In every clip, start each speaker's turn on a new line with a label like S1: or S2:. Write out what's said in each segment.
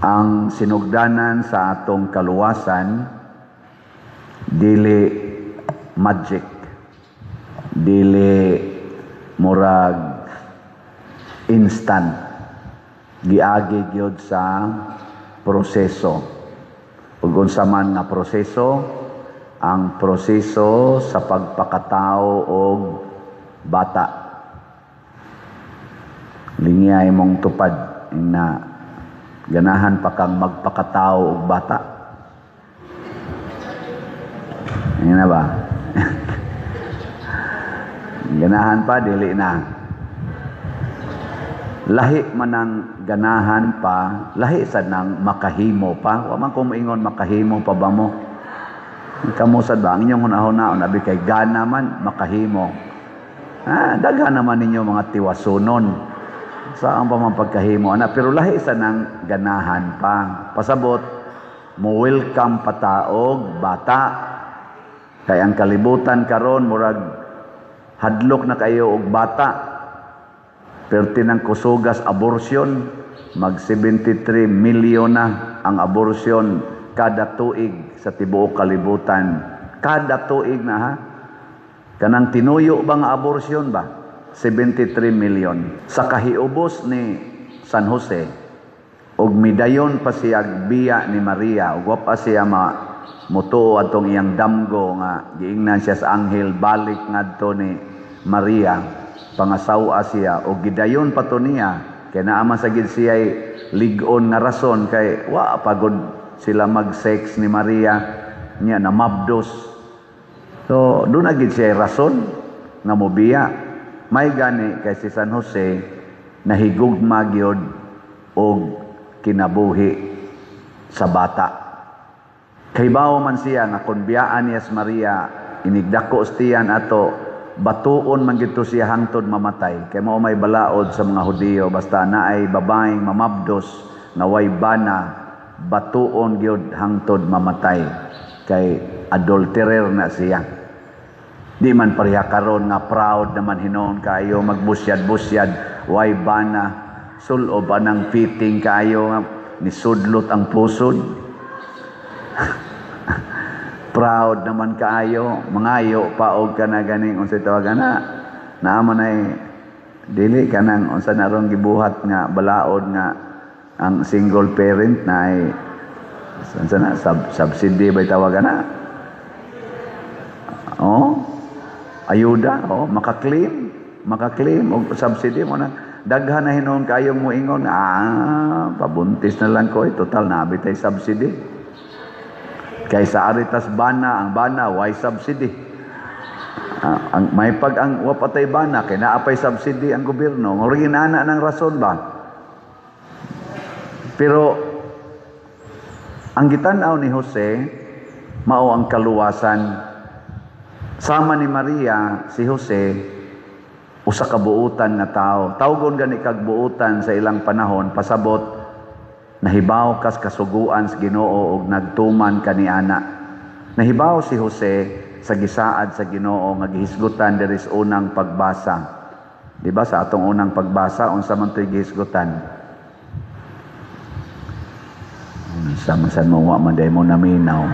S1: Ang sinugdanan sa atong kaluwasan dili magic, dili murag instant, giagi gyud sa proseso. Ug unsa man nga proseso, ang proseso sa pagpakatao og bata. Lingiyay mong tupad na ganahan pa kang magpakatao og bata. Ngayon na ba? Ganahan pa, dili na. Lahi man ang ganahan pa, lahi sad nang makahimo pa. Wa man ko moingon makahimo pa ba mo? Kamo sad ba ang inyong hunahuna abi kay gana man makahimo. Daghan naman ninyo mga tiwasunon. Saan pa man pagkahimo ana, pero lahi sa nang ganahan pa. Pasabot mo welcome pataog bata. Kay ang kalibutan karon murag hadlok na kayo og bata. Pero tinang kusugas abortion, mag 73 milyon na ang abortion kada tuig sa tibuok kalibutan. Kada tuig na ha. Kanang tinuyo ba nga abortion ba? 73 milyon. Sa kahiubos ni San Jose, og midayon pa siya biya ni Maria, ug wa pa siya mutuo atong iyang damgo nga giingnan siya sa anghel balik ngadto ni Maria, pangasawa siya, og gidayon pa to niya, kay naama sa gid siya lig-on nga rason, kay wa pagod sila mag-sex ni Maria, niya na mabdos. So, doon na gid siya rason nga mobiya. May gani kay si San Jose nahigugma gyud og kinabuhi sa bata. Kay bawo man siya nga kun biyaan niya si Maria, inigdako stiyan ato, batuon man gid to siya hangtod mamatay. Kay mao may balaod sa mga Hudiyo, basta naay babaeng mamabdos na way bana, batuon gyud hangtod mamatay. Kay adulterer na siya. Di man pareha karon nga proud naman hinon kayo magbusyad-busyad, way bana, sulob anang fitting kayo nga nisudlot ang pusod. Proud naman kayo, mangayo paog ka na ganing unsa tawagan na. Naaman ay dili kanang unsa na ron gibuhat nga balaod nga ang single parent na ay unsa na subsidy ba tawagan na. Ayuda, makaklaim og subsidy mo na. Daghan na hinon kayong moingon, pabuntis na lang ko, total nabi tay subsidy. Kaysa aritas bana, ang bana why subsidy. Ang may pag ang wapatay bana kay naapay subsidy ang gobyerno, originana ng rason ba? Pero ang gitan-aw ni Jose mao ang kaluwasan. Sama ni Maria, si Jose, usa ka buutan nga tao. Tawgon gani kag buutan sa ilang panahon, pasabot, nahibaw kas kasuguan sa Ginoo og nagtuman kaniana. Nahibaw si Jose sa gisaad sa Ginoo nga gihisgutan diri sa unang pagbasa. Di ba sa atong unang pagbasa, unsa man to'y gihisgutan? Sama-sama mo wa man day mo naminaw.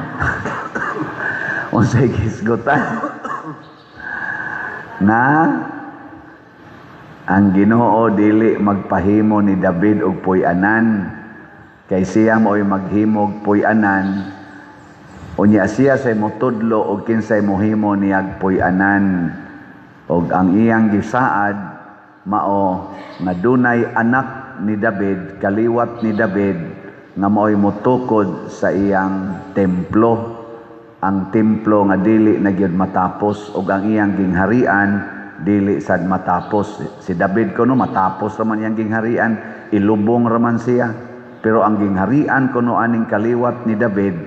S1: Unsay gihisgutan? Na ang Ginoo dili magpahimo ni David og puy-anan, kay siya mo'y maghimog puy-anan, unya siya say motudlo og kinsay mohimo niyag puy-anan, og ang iyang gisaad mao nga dunay anak ni David, kaliwat ni David, nga mo'y motukod sa iyang templo. Ang templo nga dili na gyud matapos, ug ang iyang gingharian dili sad matapos. Si David kuno matapos raman iyang gingharian, ilubong raman siya, pero ang gingharian kuno aning kaliwat ni David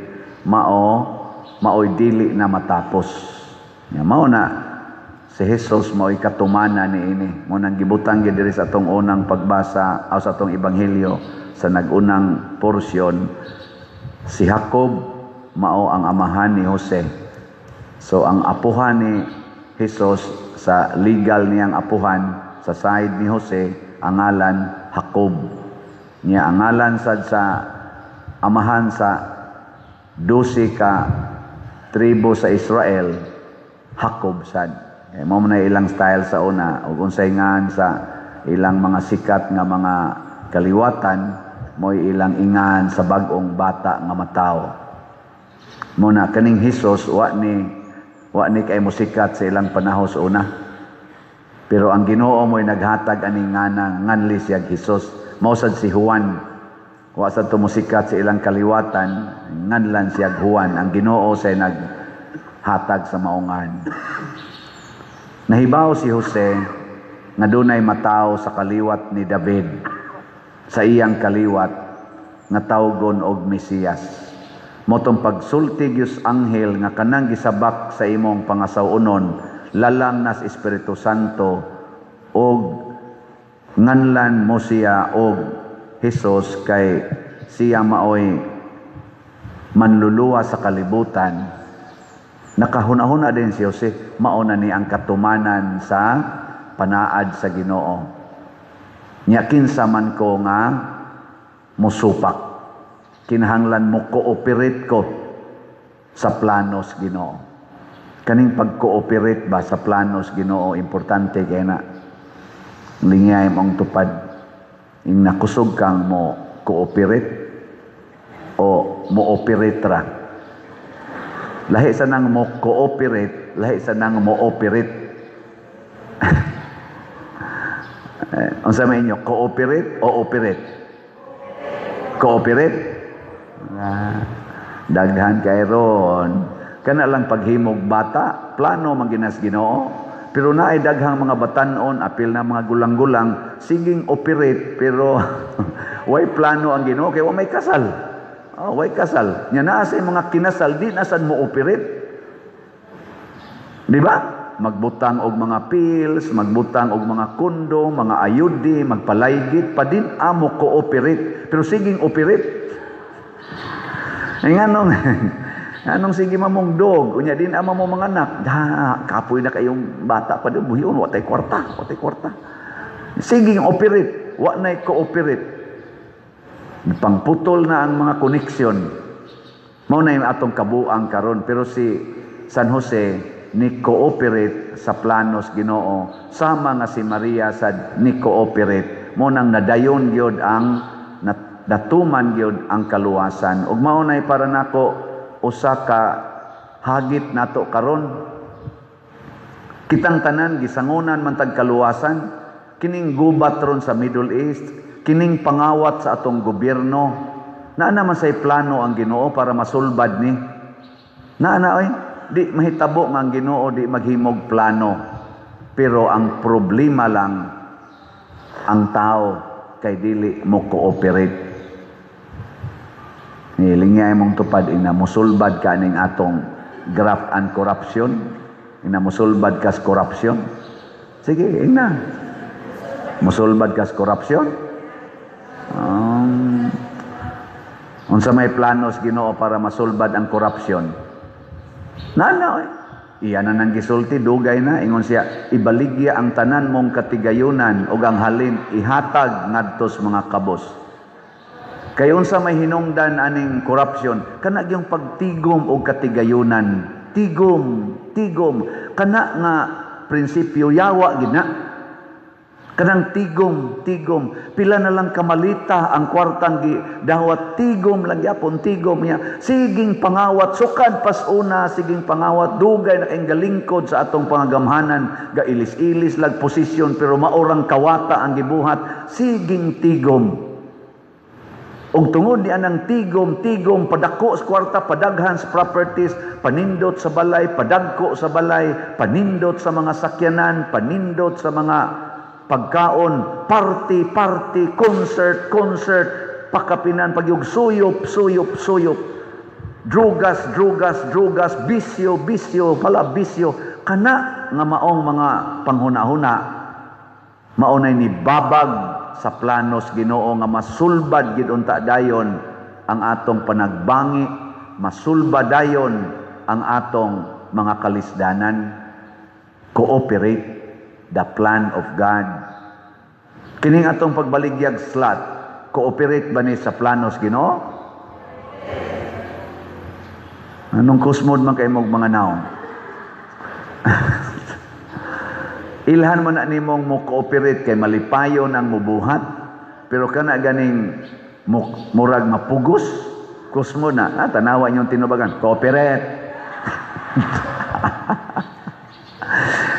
S1: mao'y dili na matapos. Mao na si Jesus mao'y katumana niini. Mo nang gibutang gyud diri sa atong unang pagbasa o sa atong ebanghelyo sa nagunang porsyon, si Jacob mao ang amahan ni Jose. So ang apuhan ni Jesus sa legal niyang apuhan sa side ni Jose, ang ngalan Jacob. Niya ang ngalan sad sa amahan sa 12 ka tribo sa Israel, Jacob sad. Mao man ilang style sa una, ug unsay ngan sa ilang mga sikat nga mga kaliwatan, mo'y ilang ingan sa bag-ong bata nga mataw. Muna kaning Hesus wa ni kay musikat sa ilang panahon sa una. Pero ang Ginoo mo'y naghatag aning nganli siya Hesus. Mao sad si Juan. Wa sad musikat sa ilang kaliwatan, nganlan siya Juan. Ang Ginoo say naghatag sa maungan. Nahibaw si Jose nga dunay mataw sa kaliwat ni David, sa iyang kaliwat nga tawgon og Mesiyas. Motong pagsulti gyud anghel nga kanang gisabak sa imong pangasawunon, lalang nas Espiritu Santo, og nganlan mo siya og Hesus, kay siya maoy manluluwa sa kalibutan. Nakahuna-huna din si Jose, mauna ni ang katumanan sa panaad sa Ginoo. Nya kinsa man ko nga musupak, kinahanglan mo cooperate ko sa planos Ginoo. Kaning pag-cooperate ba sa planos Ginoo importante kay na lingay mong tupad. Ing nakusog kang mo cooperate o mo operate ra. Lahi sa nang mo cooperate, lahi sa nang mo operate. Unsa may inyo, cooperate o operate? Cooperate? Daghan kay ron. Kana lang paghimog bata, plano maginas Ginoo. Pero naay daghang mga batanon, apil na mga gulang-gulang, siging operate, pero way plano ang Ginoo kay wa may kasal. Way kasal. Nya naa sa mga kinasal, di na sad mo operate. Di ba? Magbutang og mga pills, magbutang og mga kondo, mga ayudi, magpalaygit, pa din amo cooperate. Pero siging operate. Ay anong sige mamong dog, unya din ama mo mga anak, kapoy na kayong bata pa din, buhiyon, watay kwarta. Sige operate, wa na cooperate. Pangputol na ang mga koneksyon. Mao na yung atong kabuang karon, pero si San Jose ni cooperate sa planos Ginoo, sama nga si Maria sad ni cooperate. Mo nang nadayon gyud ang datuman gyud ang kaluwasan. Ug mao nay para nako usa ka hagit nato karon. Kitang tanan gisangunan man tag kaluwasan, kining gubat ron sa Middle East, kining pangawat sa atong gobyerno. Naa naman say plano ang Ginoo para masulbad ni. Naa di mahitabo nga ang Ginoo di maghimog plano. Pero ang problema lang ang tao kay dili mo cooperate. Nilingay mong tupad ina musulbad ka ning atong graft and corruption. Ina musulbad kas corruption. Sige, ina. Musulbad kas corruption. Unsa may planos Ginoo para masulbad ang korupsyon? Iyan na nang gisulti, dugay na. Ingon siya, ibaligya ang tanan mong katigayunan o ang halin ihatag ngadtos mga kabos. Kay unsa may hinungdan aning korupsyon, kana yung pagtigom o katigayunan. Tigom. Kana nga prinsipyo yawa gina. Kanang tigom. Pila na lang kamalita ang kwartang dawat tigom lang yapon tigom niya. Siging pangawat sukad pas una, siging pangawat dugay na kayong galingkod sa atong pangagamhanan, gailis-ilis lag posisyon pero maurang kawata ang gibuhat. Siging tigom. Og tungod di anang tigom, padako sa kwarta, padaghan sa properties, panindot sa balay, padagko sa balay, panindot sa mga sakyanan, panindot sa mga pagkaon, party, concert, pakapinan, pagyug suyop, drugas, bisyo, pala bisyo, kana nga maong mga panghuna-huna, maunay ni babag sa planos Ginoo nga masulbad gid unta dayon ang atong panagbangi, masulbad dayon ang atong mga kalisdanan. Cooperate the plan of God. Kining atong pagbaligyag slot, cooperate ba ni sa planos Ginoo? Anong kusmod man kay mong mga naong? Ilhan man na nimong mo cooperate kay malipayo ng mubuhat, pero kana ganing murag mapugos, kusmod na, tanawa niyong tinubagan, cooperate.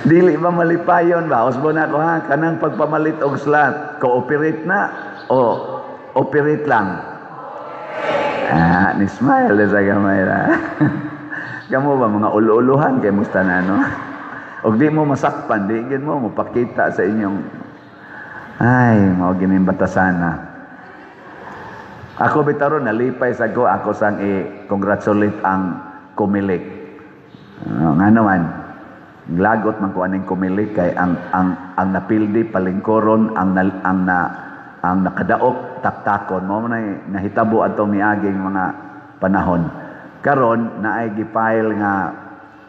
S1: Dili ba malipayon ba? Usbo na ko ha, kanang pagpamalit og slot, cooperate na o operate lang? Ni smile sa gamay ra. Kamo ba mga ulo-uluhan kay musta na no? Og di mo masakpan, di gid mo mapakita sa inyong mao gining batasana. Ako bitaron nalipay sa ako sang i-congratulate ang Kumilik. Nga naman, lagot man ko aning Kumilik kay ang napildi palingkoron ang nakadaok taktakon mo na nahitabo ato miaging mga panahon. Karon naay gifile nga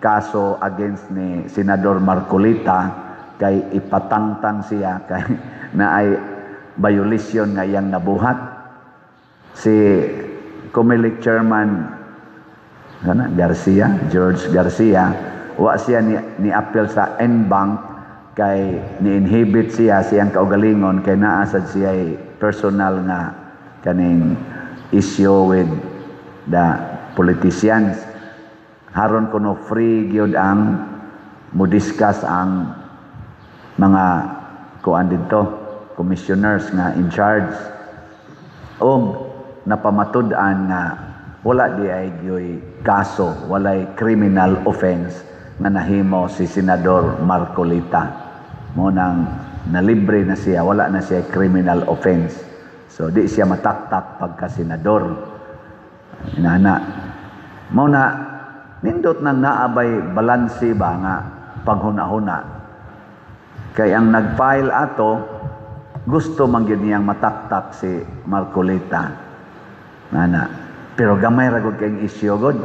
S1: kaso against ni Senador Marcolita kay ipatangtang siya kay naay violation nga iyang nabuhat. Si Comelec chairman George Garcia, wa siya ni appeal sa NBank kay ni-inhibit siyang kaugalingon kay naa sad siya personal nga kaning issue with the politicians. Haron kuno free gyud ang mo-discuss ang mga kuan dito, commissioners nga in charge. O napamatud-an nga wala di ay gyoy kaso, walay criminal offense nga nahimo si Senador Marcolita. Mo nang nalibre na siya, wala na siya criminal offense. So di siya mataktak pagka senador. Inana. Mo na nindot nang naabay balanse ba nga paghuna-huna. Kay ang nag-file ato gusto man gyud niyang mataktak si Marcolita. Nana. Pero gamay ra gud kay issue gud.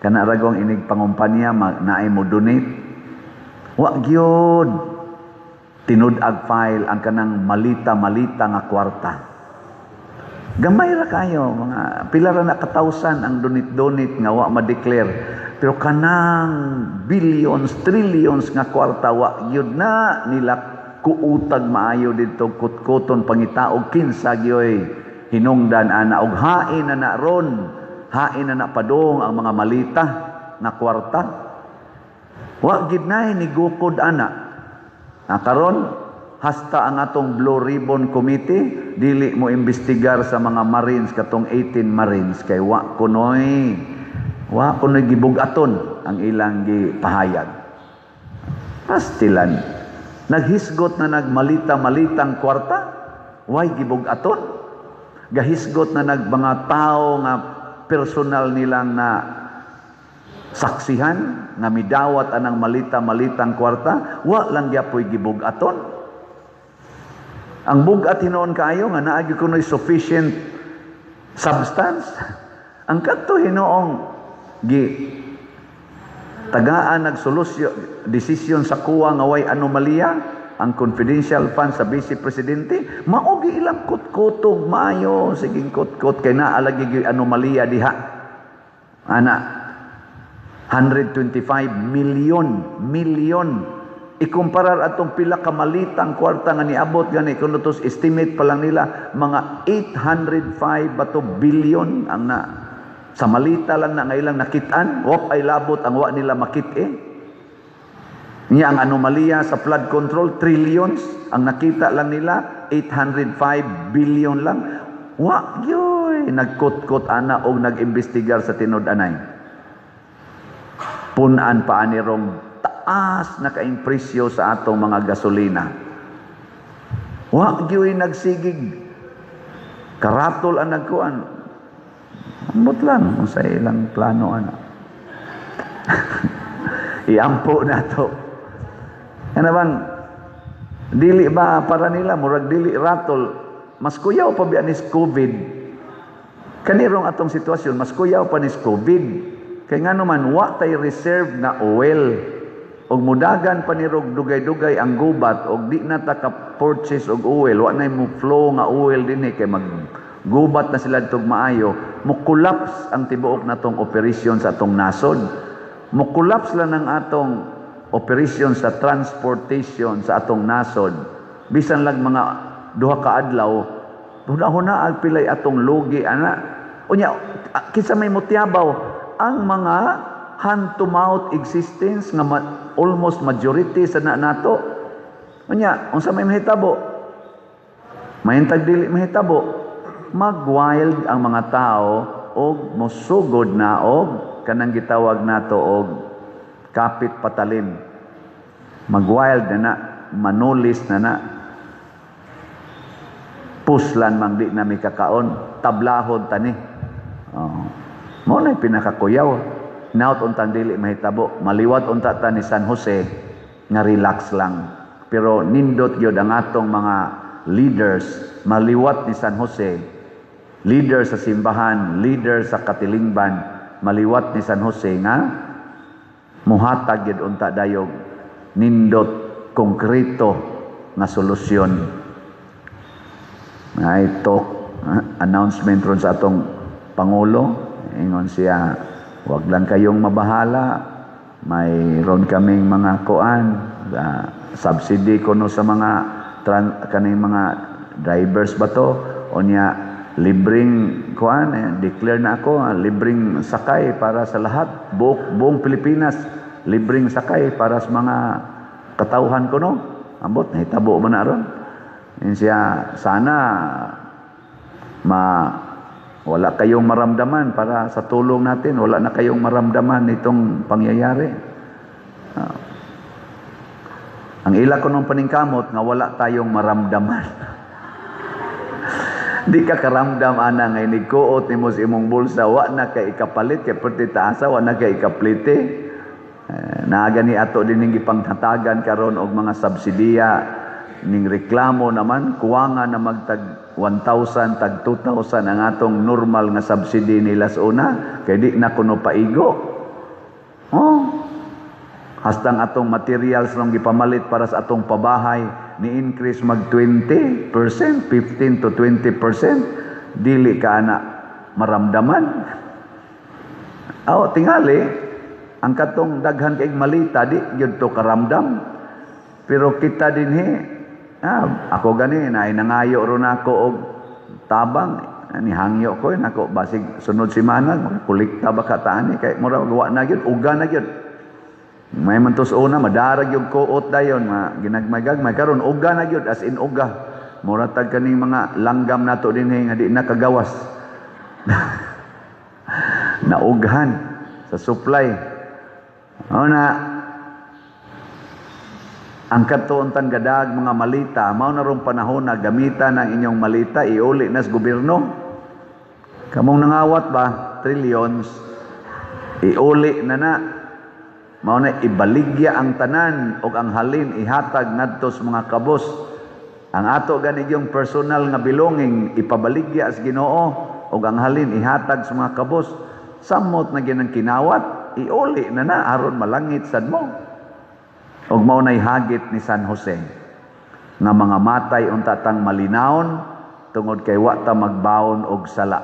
S1: Kana ra gong inig pangumpanya naay mo donate. Wa gyud tinud-ag file ang kanang malita-malita nga kwarta. Gamay ra kayo mga pila ra na katawsan ang donate nga wa ma-declare. Pero kanang billions, trillions nga kwarta wa gyud na nila kuutag maayo didto kutkuton pangitaog kinsa gyoy hinungdan ana og hain na ron, hain na padong ang mga malita na kwarta. Wa gid nay ni gukod ana. Karon hasta ang atong Blue Ribbon Committee dili mo imbestigar sa mga Marines katong 18 Marines kay wa kunoy gibugaton ang ilang gipahayag. Pastilan naghisgot na nagmalita-malitang kwarta, way gibugaton. Gahisgot na mga tao nga personal nilang na saksihan nga midawat anang malita-malitang kwarta, wa lang gyapoy gibugaton. Ang bugat hinoon kayo nga naagi kunoy sufficient substance. Ang kadto hinoong tagaan nagsolusyon desisyon sa kuwa nga way anomalya ang confidential fund sa Vice Presidente, maogi ilang kutkutog maayo siging kutkut kay naalagi gyud anomalya diha. Ana 125 million ikumparar atong pila ka malitang kwarta nga niabot gani kuno tos estimate pa lang nila mga 805 bato billion ang na sa malita lang na ngailang nakitaan, wap ay labot ang wa nila makit Niya ang anomalya sa flood control, trillions. Ang nakita lang nila, 805 billion lang. Wa, yoy, nagkut-kut ana o nag-imbestigar sa tinud-anay. Punan pa anirong taas na kaimpresyo sa atong mga gasolina. Wa, yoy, nagsigig. Karatol ang nagkuan. Ambot lang kung sa ilang plano, ana. Iampo na to. Ano bang, dili ba para nila, murag dili ratol, mas kuyaw pa biya nis COVID. Kanirong atong sitwasyon, mas kuyaw pa nis COVID. Kaya nga naman, wa tay reserve na oil. Og mudagan pa nirog dugay-dugay ang gubat, og di na ta ka-purchase og oil, wa na mo flow nga oil din kay gubat na sila tug maayo, mo-collapse ang tibuok natong operasyon sa atong nasod. Mo-collapse lang ang atong operasyon sa transportation sa atong nasod. Bisan lang mga duha ka adlaw, huna-huna pilay atong lugi ana. Unya kinsa may mutiabaw ang mga hand to mouth existence nga almost majority sa nato. Unya unsa may mahitabo? Mahintag dili mahitabo. Mag-wild ang mga tao og mosugod na og kanang gitawag nato og kapit patalim. Mag-wild na manulis na puslan mang di na may kakaon, tablahon tani. Mo na pinakakuyaw. Naut untang dili mahitabo, maliwat unta ta ni San Jose nga relax lang. Pero nindot gyud ang atong mga leaders, maliwat ni San Jose, leader sa simbahan, leader sa katilingban, maliwat ni San Jose nga muhatag gyud unta dayog nindot konkreto nga solusyon. Ay talk announcement ron sa atong pangulo, ingon siya, wag lang kayong mabahala, mayroon kaming mga kuan subsidy kuno sa mga kaning mga drivers ba to, o niya libreng kuan, declare na ako libreng sakay para sa lahat, buong Pilipinas, libreng sakay para sa mga katauhan kuno. Ambot nahitabo man na ron. Yan siya, sana wala kayong maramdaman para sa tulong natin, wala na kayong maramdaman nitong pangyayari. Ang ila ko nung paningkamot nga wala tayong maramdaman. Di ka karamdam ana nga inigkuot nimo sa imong bulsa, wa na kay ikapalit kay perti taasa, wa na kay ikaplite. Naagani ato din ning gipanghatagan karon og mga subsidiya ning reklamo naman kuwanga na magtag 1,000 tag 2,000 ang atong normal nga subsidy nila sa una kay di na kuno paigo. Hastang atong materials nung gipamalit para sa atong pabahay ni increase mag 20%, 15 to 20%, dili ka na maramdaman. Tingali ang katong daghan kay malita di gyud to karamdam. Pero kita dinhi ako gani na nangayo ron ako og tabang ni hangyo ko nako basig sunod semana kulikta ba kataan kay mura wa na gyud uga na gyud may mantos una madarag yung kuot dayon ginagmay-gagmay karon uga na gyud as in uga mura tag kaning mga langgam nato dinhi nga di na kagawas naughan sa supply na ang katuontang gadag mga malita, mao na ron panahon na gamitan ang inyong malita, iuli na sa gobyerno. Kamong nangawat ba, trillions, iuli na. Mao na ibaligya ang tanan o ang halin ihatag ngadto sa mga kabos. Ang ato gani yung personal nga belonging ipabaligya sa Ginoo o ang halin ihatag sa mga kabos. Samot na ginang kinawat, iuli na aron malangit sad mo. Og mao nay hagit ni San Jose nga mga matay unta tang malinawon tungod kay wa ta magbaon og sala.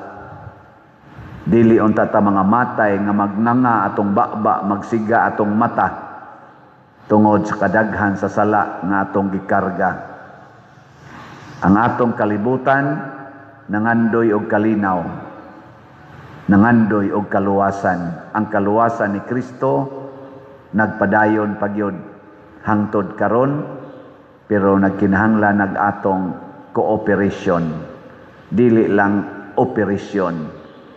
S1: Dili unta ta mga matay nga magnanga atong bakba, magsiga atong mata tungod sa kadaghan sa sala nga atong gikarga. Ang atong kalibutan nangandoy og kalinaw, nangandoy og kaluwasan. Ang kaluwasan ni Kristo nagpadayon pagyud hangtod karon, pero nagkinahanglan nag-atong cooperation. Dili lang operasyon,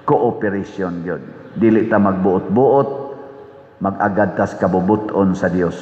S1: cooperation yun. Dili ta magbuot-buot, mag-agad tas kabubuton sa Dios.